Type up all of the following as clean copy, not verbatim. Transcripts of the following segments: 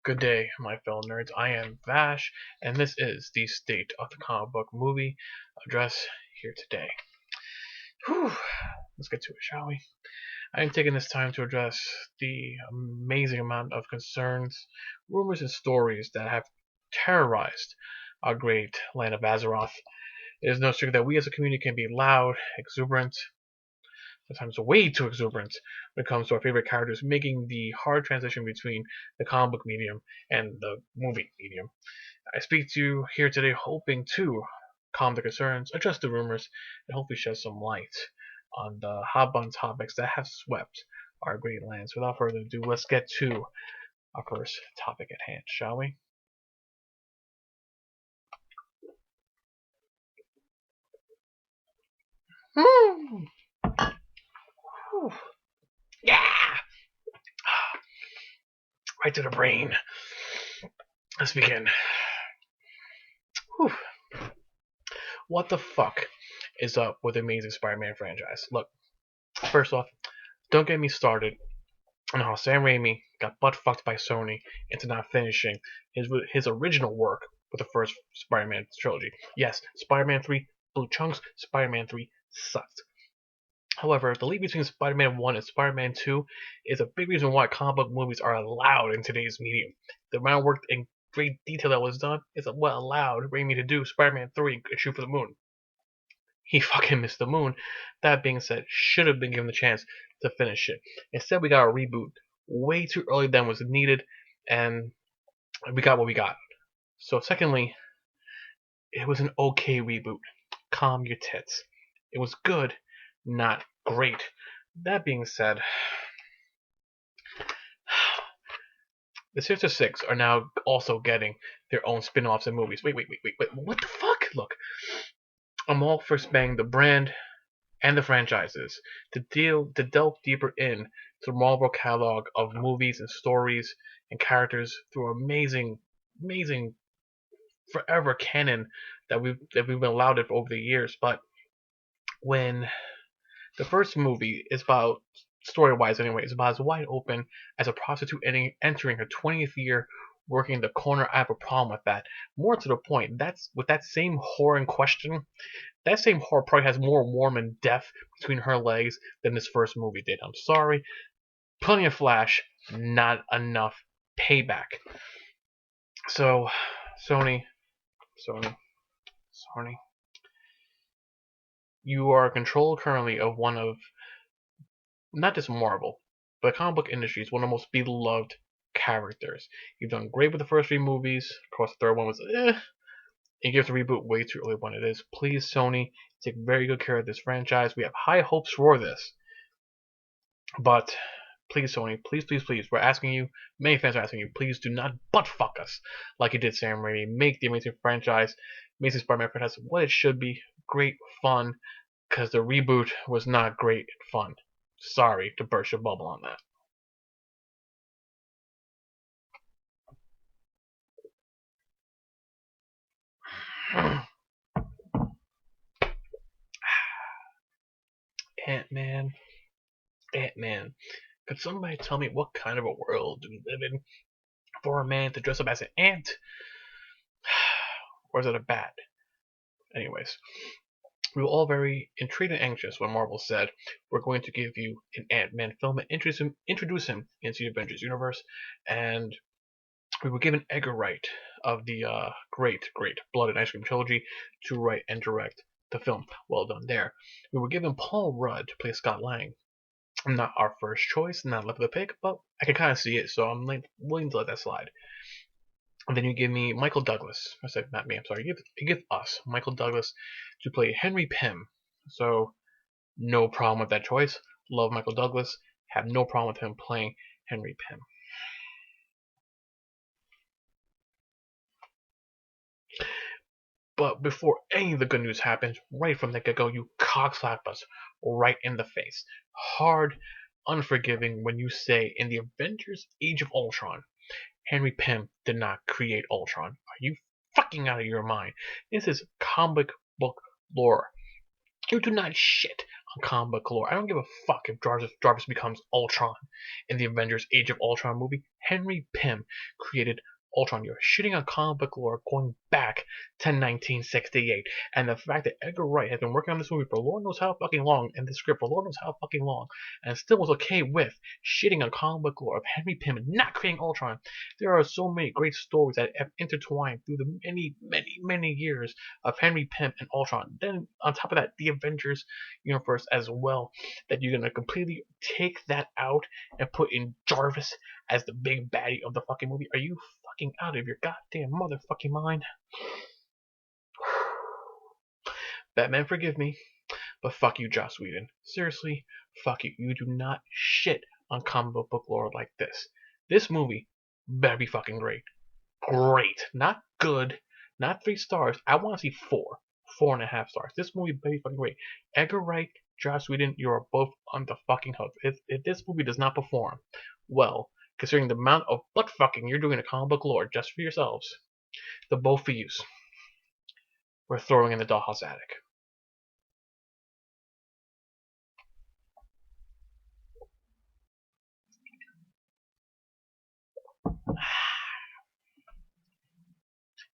Good day, my fellow nerds. I am Vash, and this is the State of the Comic Book Movie address here today. Whew. Let's get to it, shall we? I am taking this time to address the amazing amount of concerns, rumors, and stories that have terrorized our great land of Azeroth. It is no secret that we as a community can be loud, exuberant, sometimes way too exuberant when it comes to our favorite characters, making the hard transition between the comic book medium and the movie medium. I speak to you here today hoping to calm the concerns, address the rumors, and hopefully shed some light on the hot button topics that have swept our great lands. Without further ado, let's get to our first topic at hand, shall we? Yeah! Right to the brain. Let's begin. Whew. What the fuck is up with the Amazing Spider-Man franchise? Look, first off, don't get me started on how Sam Raimi got butt fucked by Sony into not finishing his original work with the first Spider-Man trilogy. Yes, Spider-Man 3 blew chunks, Spider-Man 3 sucked. However, the leap between Spider-Man 1 and Spider-Man 2 is a big reason why comic book movies are allowed in today's medium. The amount of work in great detail that was done is what allowed Raimi to do Spider-Man 3 and shoot for the moon. He fucking missed the moon. That being said, should have been given the chance to finish it. Instead, we got a reboot way too early than was needed, and we got what we got. So, secondly, it was an okay reboot. Calm your tits. It was good, not great. That being said, the Sinister Six are now also getting their own spin-offs and movies. Wait, what the fuck? Look, I'm all for spanning the brand and the franchises to delve deeper in the Marvel catalog of movies and stories and characters through amazing forever canon that we've been allowed it over the years. But when the first movie is about, story-wise anyway, is about as wide open as a prostitute entering her 20th year working in the corner, I have a problem with that. More to the point, that's with that same whore in question. That same whore probably has more warm and death between her legs than this first movie did. I'm sorry. Plenty of Flash, not enough payback. So, Sony, you are in control currently of one of, not just Marvel, but the comic book industry is one of the most beloved characters. You've done great with the first three movies. Of course, the third one was you give the reboot way too early when it is. Please, Sony, take very good care of this franchise. We have high hopes for this. But please, Sony, please, we're asking you, many fans are asking you, please do not butt fuck us like you did Sam Raimi. Make the Amazing franchise, Amazing Spider-Man franchise, what it should be. Great fun, because the reboot was not great and fun. Sorry to burst your bubble on that. Ant-Man. Could somebody tell me what kind of a world do we live in for a man to dress up as an ant? Or is it a bat? Anyways, we were all very intrigued and anxious when Marvel said, we're going to give you an Ant-Man film and introduce him into the Avengers universe, and we were given Edgar Wright of the great Blood and Ice Cream trilogy to write and direct the film. Well done there. We were given Paul Rudd to play Scott Lang. Not our first choice, not left of the pick, but I can kind of see it, so I'm willing to let that slide. And then you give me Michael Douglas. I said not me. I'm sorry. You give us Michael Douglas to play Henry Pym. So no problem with that choice. Love Michael Douglas. Have no problem with him playing Henry Pym. But before any of the good news happens, right from the get-go, you cockslap us right in the face. Hard, unforgiving when you say in the Avengers Age of Ultron, Henry Pym did not create Ultron. Are you fucking out of your mind? This is comic book lore. You do not shit on comic book lore. I don't give a fuck if Jarvis becomes Ultron in the Avengers Age of Ultron movie. Henry Pym created Ultron. You're shitting on comic book lore going back to 1968. And the fact that Edgar Wright has been working on this movie for Lord knows how fucking long, and the script for Lord knows how fucking long, and still was okay with shitting on comic book lore of Henry Pym not creating Ultron. There are so many great stories that have intertwined through the many years of Henry Pym and Ultron. Then on top of that, the Avengers universe as well, that you're gonna completely take that out and put in Jarvis as the big baddie of the fucking movie. Are you fucking out of your goddamn motherfucking mind? Batman, forgive me, but fuck you, Joss Whedon. Seriously, fuck you. You do not shit on comic book lore like this. This movie better be fucking great. Great. Not good. Not 3 stars. I want to see 4. 4.5 stars. This movie better be fucking great. Edgar Wright, Joss Whedon, you are both on the fucking hook. If this movie does not perform well, considering the amount of butt fucking you're doing to comic book lore just for yourselves, the both of yous we're throwing in the dollhouse attic.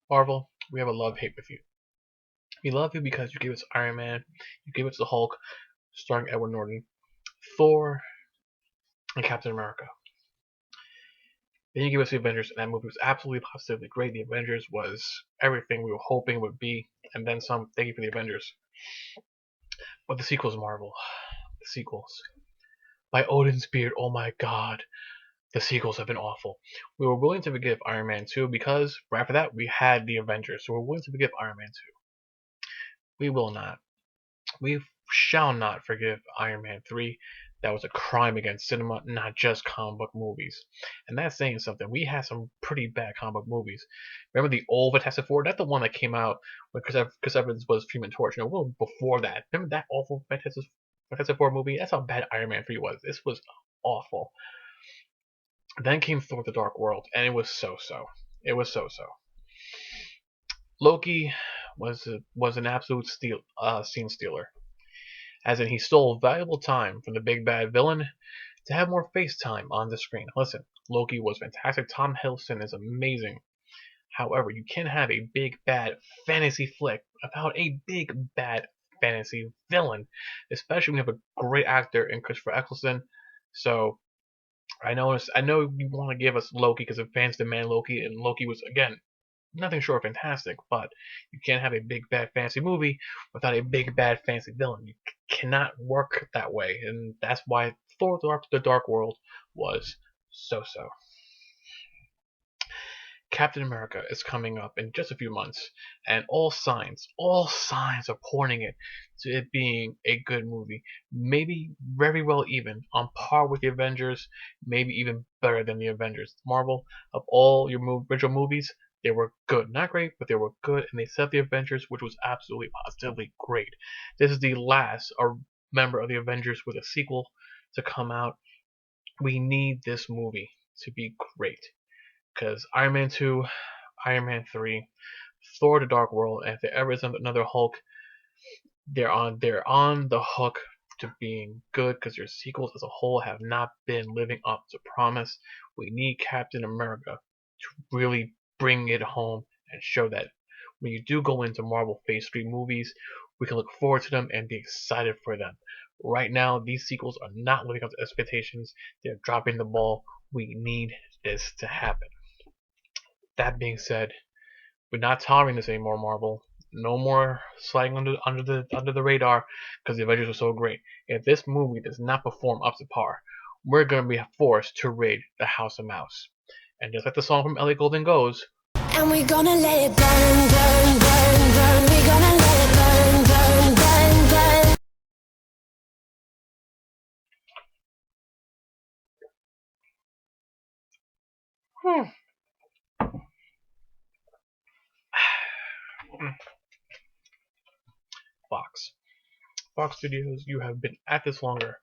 Marvel, we have a love-hate with you. We love you because you gave us Iron Man, you gave us the Hulk, starring Edward Norton, Thor, and Captain America. Then you gave us the Avengers, and that movie was absolutely positively great. The Avengers was everything we were hoping it would be, and then some. Thank you for the Avengers. But the sequels, Marvel. The sequels. By Odin's beard, oh my god. The sequels have been awful. We were willing to forgive Iron Man 2 because right after that we had the Avengers, so we're willing to forgive Iron Man 2. We will not. We shall not forgive Iron Man 3. That was a crime against cinema, not just comic book movies. And that's saying something. We had some pretty bad comic book movies. Remember the old Fantastic Four? That's the one that came out when Chris Evans was Human Torch. No, well, before that. Remember that awful Fantastic Four movie? That's how bad Iron Man 3 was. This was awful. Then came Thor: The Dark World, and it was so-so. It was so-so. Loki was an absolute scene stealer, as in he stole valuable time from the big bad villain to have more face time on the screen. Listen, Loki was fantastic. Tom Hiddleston is amazing. However, you can't have a big bad fantasy flick about a big bad fantasy villain, especially when you have a great actor in Christopher Eccleston. So I know you want to give us Loki because the fans demand Loki, and Loki was again nothing short of fantastic. But you can't have a big bad fantasy movie without a big bad fantasy villain. You cannot work that way, and that's why Thor: The Dark World was so-so. Captain America is coming up in just a few months, and all signs are pointing it to it being a good movie. Maybe very well even on par with the Avengers, maybe even better than the Avengers. Marvel, of all your original movies, they were good. Not great, but they were good, and they set the Avengers, which was absolutely positively great. This is the last member of the Avengers with a sequel to come out. We need this movie to be great. Because Iron Man 2, Iron Man 3, Thor: The Dark World, and if there ever is another Hulk, they're on the hook to being good because their sequels as a whole have not been living up to promise. We need Captain America to really bring it home and show that when you do go into Marvel Phase 3 movies, we can look forward to them and be excited for them. Right now, these sequels are not living up to expectations. They're dropping the ball. We need this to happen. That being said, we're not tolerating this anymore, Marvel. No more sliding under the radar because the Avengers were so great. If this movie does not perform up to par, we're going to be forced to raid the House of Mouse. And just like the song from Ellie Goulding goes, and we're gonna let it burn, burn, burn, burn. We're gonna let it burn, burn, burn, burn. Fox Studios, you have been at this longer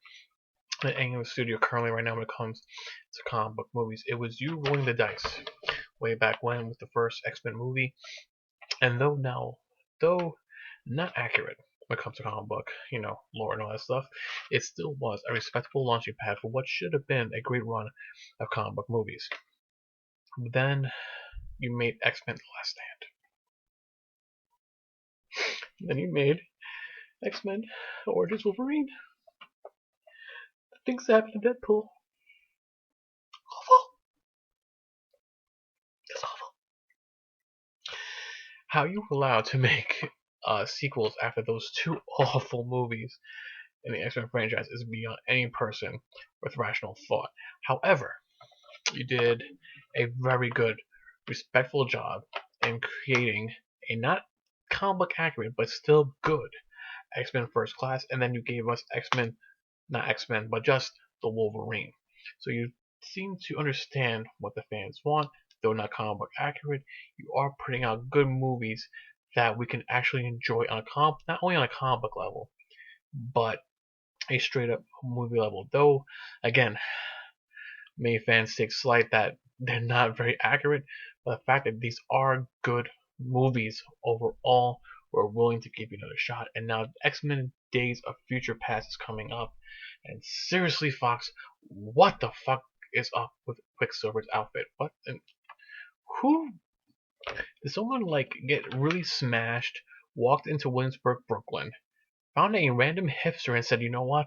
than any other studio currently right now when it comes to comic book movies. It was you rolling the dice way back when with the first X-Men movie, and though not accurate, when it comes to comic book, lore and all that stuff, it still was a respectable launching pad for what should have been a great run of comic book movies. But then you made X-Men: The Last Stand. Then you made X-Men: Origins Wolverine. The things that happened to Deadpool. Awful. It's awful. How you were allowed to make sequels after those two awful movies in the X-Men franchise is beyond any person with rational thought. However, you did a very good, respectful job in creating a not comic book accurate but still good X-Men First Class, and then you gave us X-Men, not X-Men, but just the Wolverine. So you seem to understand what the fans want, though not comic book accurate. You are putting out good movies that we can actually enjoy on not only on a comic book level, but a straight up movie level. Though, again, many fans take slight that they're not very accurate, but the fact that these are good movies overall, we're willing to give you another shot. And now X-Men Days of Future Past is coming up, and seriously, Fox, what the fuck is up with Quicksilver's outfit? What? And who? Did someone get really smashed, walked into Williamsburg, Brooklyn, found a random hipster and said, you know what?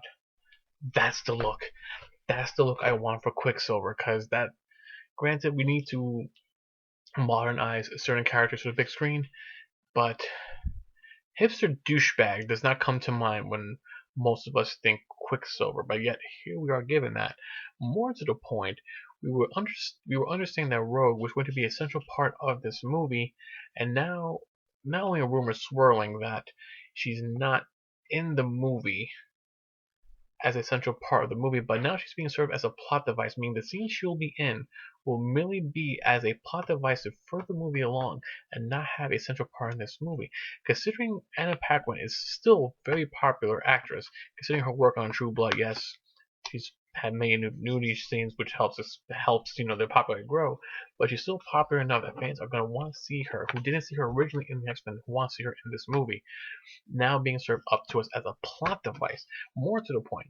That's the look. That's the look I want for Quicksilver, because that, granted, we need to modernize certain characters for the big screen, but hipster douchebag does not come to mind when most of us think Quicksilver, but yet here we are given that. More to the point, we were understanding that Rogue was going to be a central part of this movie, and now not only a rumor swirling that she's not in the movie as a central part of the movie, but now she's being served as a plot device, meaning the scene she'll be in will merely be as a plot device to further the movie along and not have a central part in this movie. Considering Anna Paquin is still a very popular actress, considering her work on True Blood, yes, she's had many nudity scenes, which helps their popularity grow, but she's still popular enough that fans are going to want to see her, who didn't see her originally in the X-Men, who want to see her in this movie, now being served up to us as a plot device. More to the point,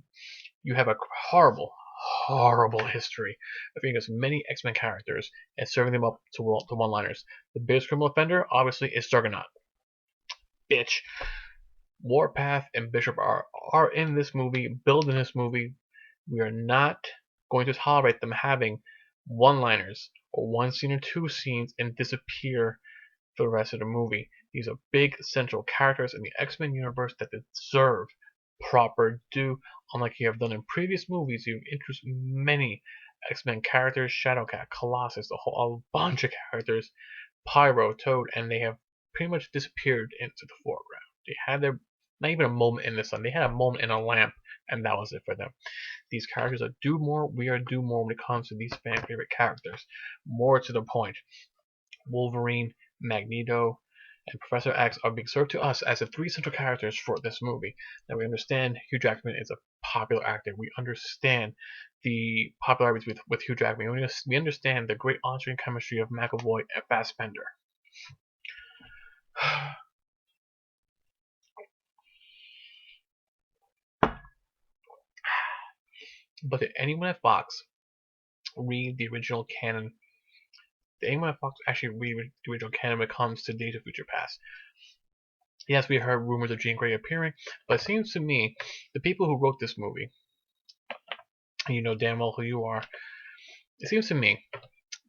you have a horrible, horrible history of giving us many X-Men characters and serving them up to one-liners. The biggest criminal offender, obviously, is Juggernaut. Bitch. Warpath and Bishop are in this movie, built in this movie. We are not going to tolerate them having one-liners or one scene or two scenes and disappear for the rest of the movie. These are big central characters in the X-Men universe that deserve proper due. Unlike you have done in previous movies, you've introduced many X-Men characters, Shadowcat, Colossus, a bunch of characters, Pyro, Toad, and they have pretty much disappeared into the foreground. They had not even a moment in the sun, they had a moment in a lamp, and that was it for them. These characters are due more, we are due more when it comes to these fan favorite characters. More to the point, Wolverine, Magneto, and Professor X are being served to us as the three central characters for this movie. Now we understand Hugh Jackman is a popular actor. We understand the popularity with Hugh Jackman. We understand the great on-screen chemistry of McAvoy and Fassbender. But did anyone at Fox read the original canon? Did anyone at Fox actually read the original canon when it comes to Days of Future Past? Yes, we heard rumors of Jean Grey appearing, but it seems to me the people who wrote this movie, you know damn well who you are, it seems to me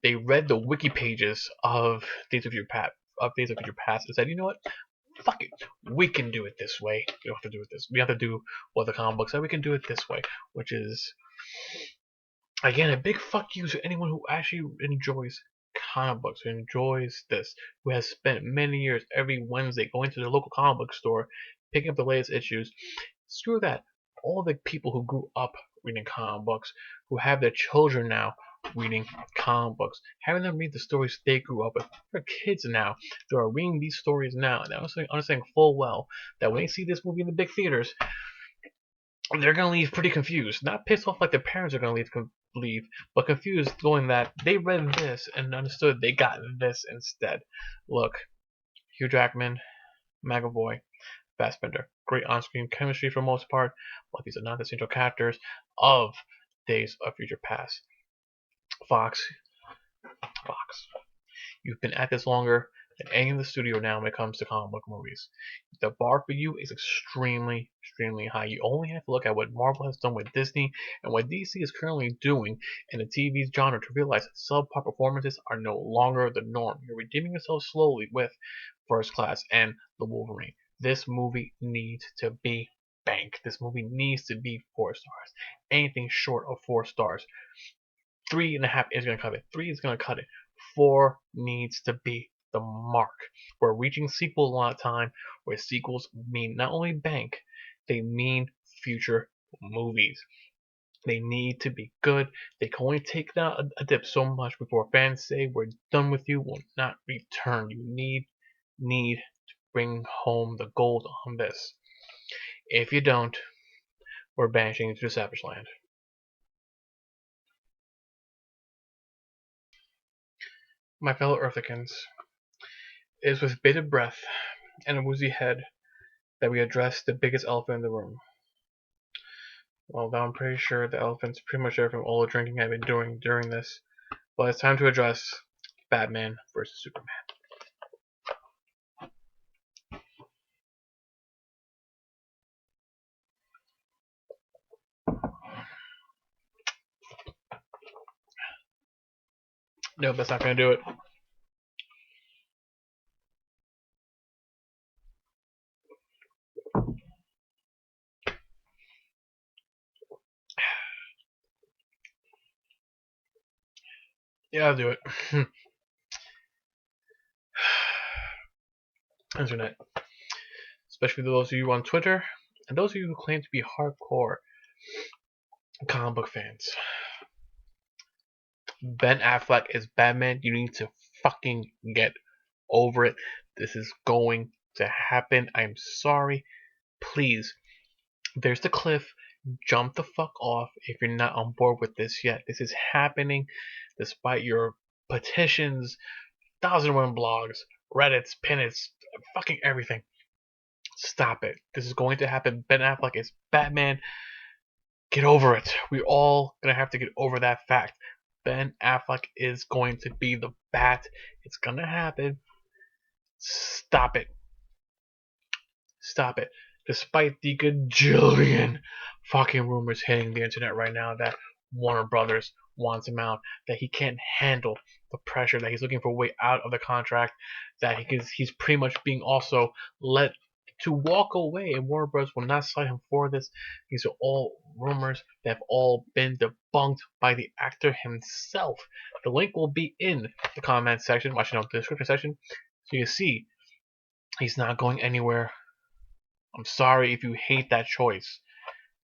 they read the wiki pages of Days of Future Past and said, you know what? Fuck it. We can do it this way. We don't have to do it this. We have to do what the comic book said. We can do it this way, which is, again, a big fuck you to anyone who actually enjoys comic books, who enjoys this, who has spent many years every Wednesday going to the local comic book store, picking up the latest issues. Screw that. All the people who grew up reading comic books, who have their children now reading comic books, having them read the stories they grew up with. They're kids now. They are reading these stories now, and they're understanding full well that when they see this movie in the big theaters, they're gonna leave pretty confused. Not pissed off like their parents are gonna leave, but confused, going that they read this and understood they got this instead. Look, Hugh Jackman, McAvoy, Fassbender. Great on-screen chemistry for the most part, but these are not the central characters of Days of Future Past. Fox, you've been at this longer than any in the studio now when it comes to comic book movies. The bar for you is extremely, extremely high. You only have to look at what Marvel has done with Disney and what DC is currently doing in the TV genre to realize that subpar performances are no longer the norm. You're redeeming yourself slowly with First Class and The Wolverine. This movie needs to be banked. This movie needs to be 4 stars. Anything short of 4 stars. 3.5 is going to cut it. 3 is going to cut it. 4 needs to be the mark. We're reaching sequel a lot of time where sequels mean not only bank, they mean future movies. They need to be good. They can only take down a dip so much before fans say we're done with you, will not return. You need to bring home the gold on this. If you don't, we're banishing you to the Savage Land. My fellow Earthicans, it is with bated breath and a woozy head that we address the biggest elephant in the room. Well, now I'm pretty sure the elephant's pretty much there from all the drinking I've been doing during this, but it's time to address Batman vs. Superman. No, that's not going to do it. Yeah, I'll do it. Internet. Especially those of you on Twitter, and those of you who claim to be hardcore comic book fans. Ben Affleck is Batman. You need to fucking get over it. This is going to happen. I'm sorry. Please. There's the cliff. Jump the fuck off if you're not on board with this yet. This is happening despite your petitions, 1,001 blogs, Reddits, Pinnits, fucking everything. Stop it. This is going to happen. Ben Affleck is Batman. Get over it. We're all gonna have to get over that fact. Ben Affleck is going to be the Bat. It's gonna happen. Stop it. Stop it. Despite the gajillion fucking rumors hitting the internet right now that Warner Brothers wants him out, that he can't handle the pressure, that he's looking for a way out of the contract, that he's pretty much being also let to walk away, and Warner Bros. Will not cite him for this. These are all rumors that have all been debunked by the actor himself. The link will be in the comment section, watching out the description section, so you can see he's not going anywhere. I'm sorry if you hate that choice.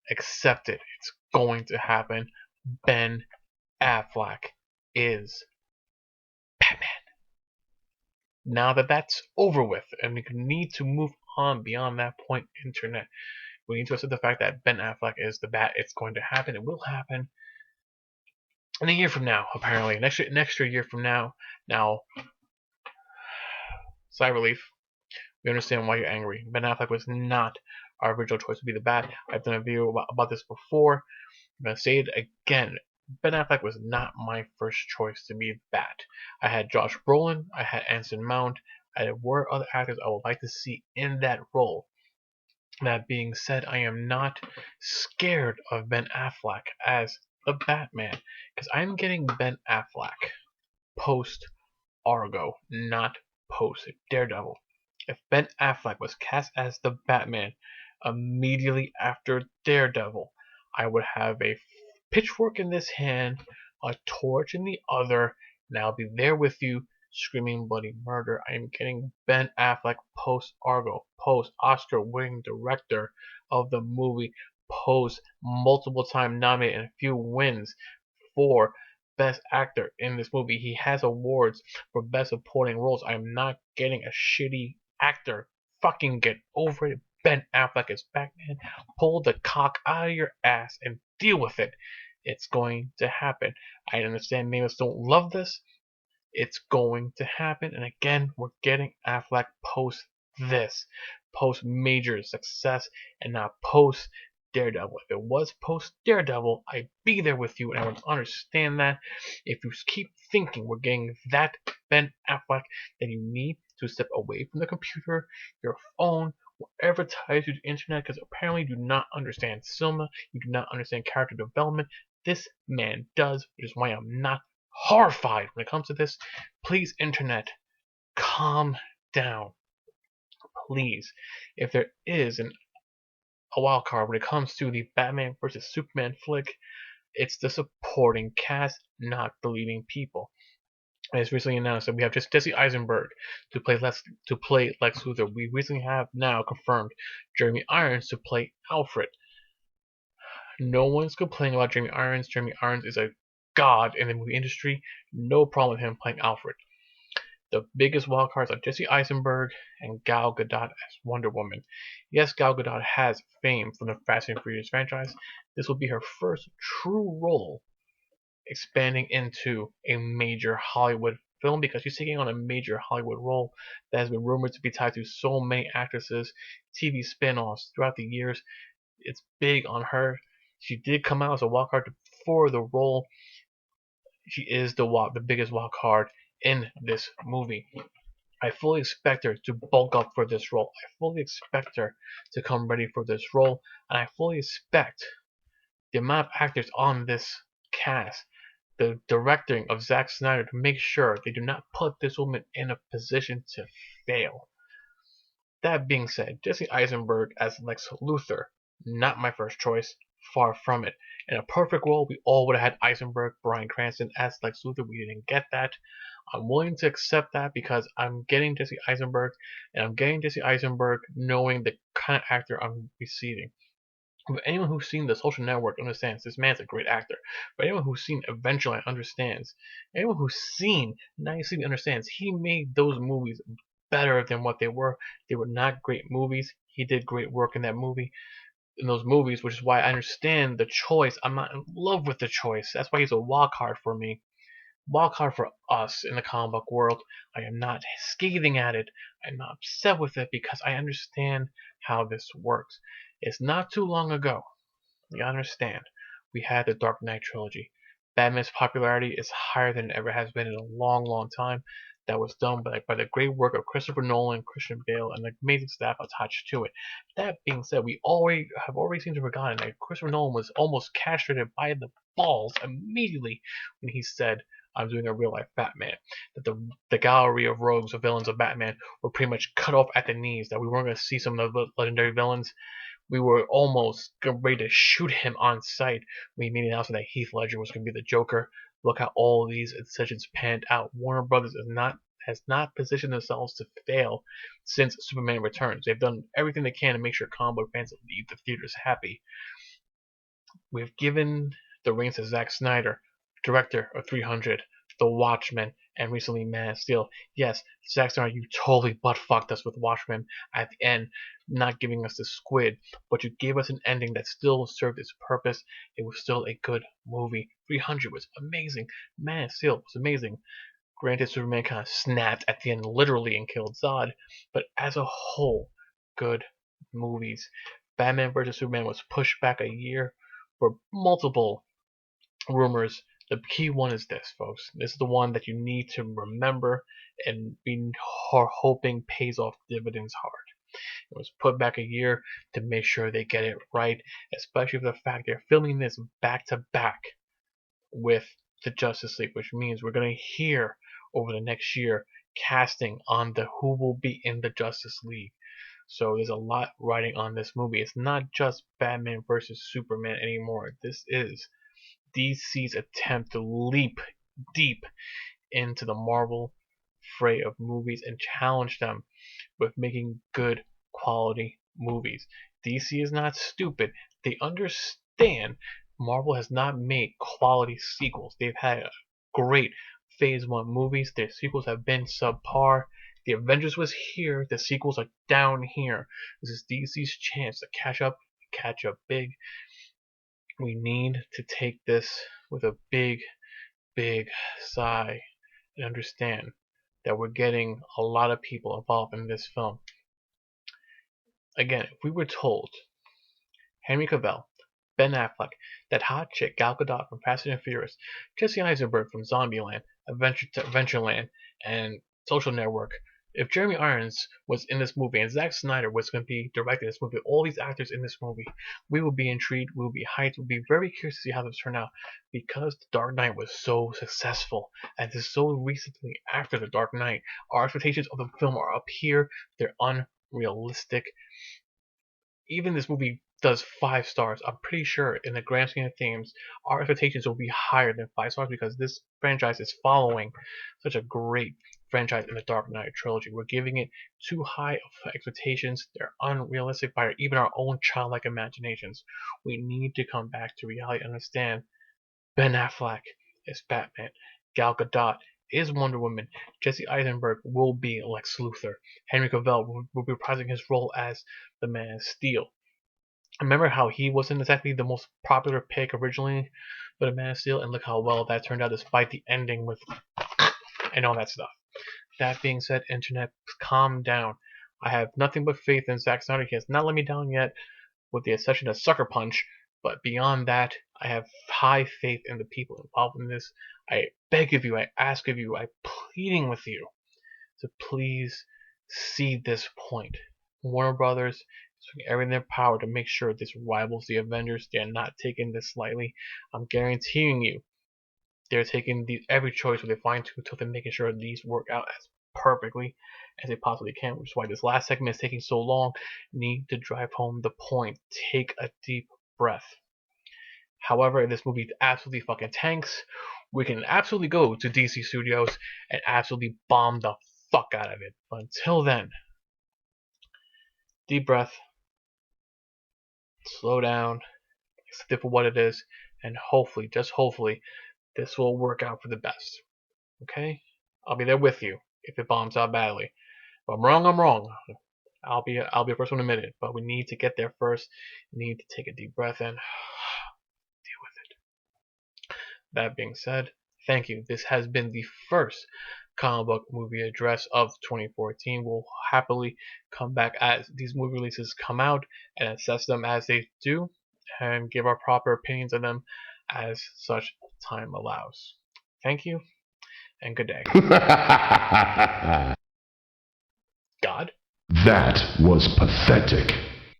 Accept it. It's going to happen. Ben Affleck is Batman. Now that that's over with, and we need to move on beyond that point, internet, we need to accept the fact that Ben Affleck is the Bat. It's going to happen. It will happen. In a year from now, apparently. An extra year from now. Now, sigh relief. We understand why you're angry. Ben Affleck was not our original choice to be the Bat. I've done a video about this before. I'm going to say it again. Ben Affleck was not my first choice to be Bat. I had Josh Brolin. I had Anson Mount. There were other actors I would like to see in that role. That being said, I am not scared of Ben Affleck as the Batman, because I'm getting Ben Affleck post Argo, not post Daredevil. If Ben Affleck was cast as the Batman immediately after Daredevil, I would have a pitchfork in this hand, a torch in the other, and I'll be there with you screaming bloody murder. I am getting Ben Affleck post Argo, post Oscar winning director of the movie, post multiple time nominated and a few wins for Best Actor in this movie. He has awards for Best Supporting Roles. I am not getting a shitty actor. Fucking get over it. Ben Affleck is Batman. Pull the cock out of your ass and deal with it. It's going to happen. I understand many of us don't love this. It's going to happen. And again, we're getting Affleck post this. post major success and not post Daredevil. If it was post Daredevil, I'd be there with you, and I would understand that. If you keep thinking we're getting that Ben Affleck, then you need to step away from the computer, your phone, whatever ties you to the internet, because apparently you do not understand cinema, you do not understand character development. This man does, which is why I'm not horrified when it comes to this. Please, internet, calm down. Please. If there is a wild card when it comes to the Batman versus Superman flick, it's the supporting cast, not the leading people. It's recently announced that we have just Jesse Eisenberg to play Lex Luthor. We recently have now confirmed Jeremy Irons to play Alfred. No one's complaining about Jeremy Irons. Jeremy Irons is a god in the movie industry. No problem with him playing Alfred. The biggest wildcards are Jesse Eisenberg and Gal Gadot as Wonder Woman. Yes, Gal Gadot has fame from the Fast and Furious franchise. This will be her first true role expanding into a major Hollywood film, because she's taking on a major Hollywood role that has been rumored to be tied to so many actresses, TV spin-offs throughout the years. It's big on her. She did come out as a wildcard for the role. She is the biggest wildcard in this movie. I fully expect her to bulk up for this role. I fully expect her to come ready for this role, and I fully expect the amount of actors on this cast, the directing of Zack Snyder, to make sure they do not put this woman in a position to fail. That being said, Jesse Eisenberg as Lex Luthor, not my first choice, far from it. In a perfect world, we all would have had Eisenberg, Bryan Cranston as Lex Luthor. We didn't get that. I'm willing to accept that because I'm getting Jesse Eisenberg, and I'm getting Jesse Eisenberg knowing the kind of actor I'm receiving. But anyone who's seen The Social Network understands this man's a great actor. But anyone who's seen Avenged understands. Anyone who's seen 90 understands he made those movies better than what they were. They were not great movies. He did great work in those movies, which is why I understand the choice. I'm not in love with the choice. That's why he's a wild card for me. Wild card for us in the comic book world. I am not scathing at it. I'm not upset with it because I understand how this works. It's not too long ago. You understand. We had the Dark Knight trilogy. Batman's popularity is higher than it ever has been in a long, long time. That was done by the great work of Christopher Nolan, Christian Bale, and the amazing staff attached to it. That being said, we have already seemed to have forgotten that Christopher Nolan was almost castrated by the balls immediately when he said, I'm doing a real life Batman. That the gallery of rogues, of villains of Batman, were pretty much cut off at the knees. That we weren't going to see some of the legendary villains. We were almost ready to shoot him on sight when he made the announcement that Heath Ledger was going to be the Joker. Look how all these decisions panned out. Warner Brothers has not positioned themselves to fail since Superman Returns. They've done everything they can to make sure comic book fans leave the theaters happy. We've given the reins to Zack Snyder, director of 300, The Watchmen, and recently Man of Steel. Yes, Zack Snyder, you totally butt fucked us with Watchmen at the end, not giving us the squid, but you gave us an ending that still served its purpose. It was still a good movie. 300 was amazing. Man of Steel was amazing. Granted, Superman kind of snapped at the end literally and killed Zod, but as a whole, good movies. Batman vs. Superman was pushed back a year for multiple rumors. The key one is this, folks. This is the one that you need to remember and be hoping pays off dividends hard. It was put back a year to make sure they get it right, especially for the fact they're filming this back to back with the Justice League, which means we're going to hear over the next year casting on who will be in the Justice League. So there's a lot riding on this movie. It's not just Batman versus Superman anymore. This is DC's attempt to leap deep into the Marvel fray of movies and challenge them with making good quality movies. DC is not stupid. They understand Marvel has not made quality sequels. They've had great Phase 1 movies. Their sequels have been subpar. The Avengers was here. The sequels are down here. This is DC's chance to catch up big. We need to take this with a big, big sigh and understand that we're getting a lot of people involved in this film. Again, if we were told Henry Cavill, Ben Affleck, that hot chick Gal Gadot from Fast and Furious, Jesse Eisenberg from Zombieland, Adventureland, and Social Network. If Jeremy Irons was in this movie and Zack Snyder was going to be directing this movie, all these actors in this movie, we will be intrigued, we will be hyped, we'll be very curious to see how this turn out because The Dark Knight was so successful and this is so recently after The Dark Knight. Our expectations of the film are up here, they're unrealistic. Even this movie does 5 stars. I'm pretty sure in the grand scheme of things, our expectations will be higher than 5 stars because this franchise is following such a great franchise in the Dark Knight trilogy. We're giving it too high of expectations. They're unrealistic by even our own childlike imaginations. We need to come back to reality and understand Ben Affleck is Batman. Gal Gadot is Wonder Woman. Jesse Eisenberg will be Lex Luthor. Henry Cavill will be reprising his role as the Man of Steel. Remember how he wasn't exactly the most popular pick originally for the Man of Steel, and look how well that turned out despite the ending with and all that stuff. That being said, internet, calm down. I have nothing but faith in Zack Snyder. He has not let me down yet, with the exception of Sucker Punch. But beyond that, I have high faith in the people involved in this. I beg of you, I ask of you, I'm pleading with you to please see this point. Warner Brothers is doing everything in their power to make sure this rivals the Avengers. They are not taking this lightly. I'm guaranteeing you, they're taking every choice with a fine tooth until they're making sure these work out as perfectly as they possibly can, which is why this last segment is taking so long. Need to drive home the point. Take a deep breath. However, if this movie absolutely fucking tanks, we can absolutely go to DC Studios and absolutely bomb the fuck out of it. But until then, deep breath, slow down, accept it for what it is, and hopefully, just hopefully, this will work out for the best. Okay? I'll be there with you if it bombs out badly. If I'm wrong, I'm wrong. I'll be the first one to admit it. But we need to get there first. We need to take a deep breath and deal with it. That being said, thank you. This has been the first comic book movie address of 2014. We'll happily come back as these movie releases come out and assess them as they do and give our proper opinions on them as such time allows. Thank you and good day. God? That was pathetic.